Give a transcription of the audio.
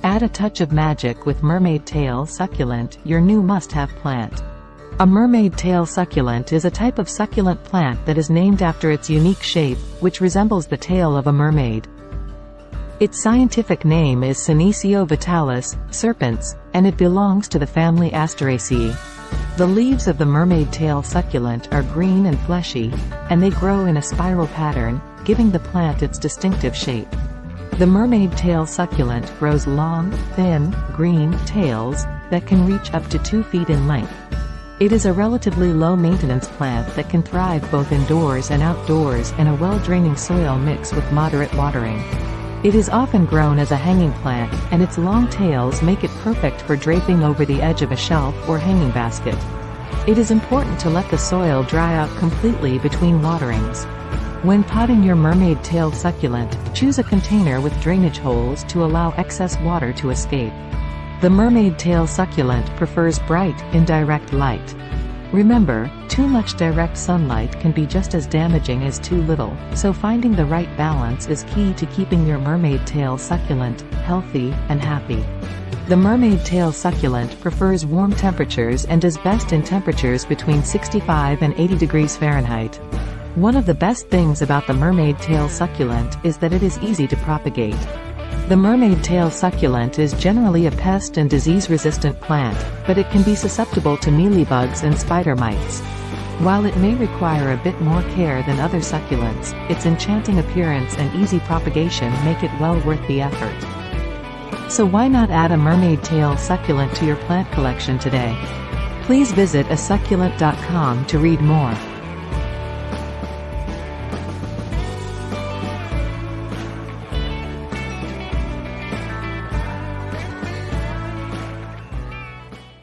Add a touch of magic with mermaid tail succulent, your new must-have plant. A mermaid tail succulent is a type of succulent plant that is named after its unique shape, which resembles the tail of a mermaid. Its scientific name is Senecio vitalis, serpents, and it belongs to the family Asteraceae. The leaves of the mermaid tail succulent are green and fleshy, and they grow in a spiral pattern, giving the plant its distinctive shape. The mermaid tail succulent grows long, thin, green tails that can reach up to 2 feet in length. It is a relatively low-maintenance plant that can thrive both indoors and outdoors in a well-draining soil mix with moderate watering. It is often grown as a hanging plant, and its long tails make it perfect for draping over the edge of a shelf or hanging basket. It is important to let the soil dry out completely between waterings. When potting your mermaid tail succulent, choose a container with drainage holes to allow excess water to escape. The mermaid tail succulent prefers bright, indirect light. Remember, too much direct sunlight can be just as damaging as too little, so finding the right balance is key to keeping your mermaid tail succulent healthy and happy. The mermaid tail succulent prefers warm temperatures and is best in temperatures between 65 and 80 degrees Fahrenheit. One of the best things about the mermaid tail succulent is that it is easy to propagate. The mermaid tail succulent is generally a pest and disease-resistant plant, but it can be susceptible to mealybugs and spider mites. While it may require a bit more care than other succulents, its enchanting appearance and easy propagation make it well worth the effort. So why not add a mermaid tail succulent to your plant collection today? Please visit asucculent.com to read more.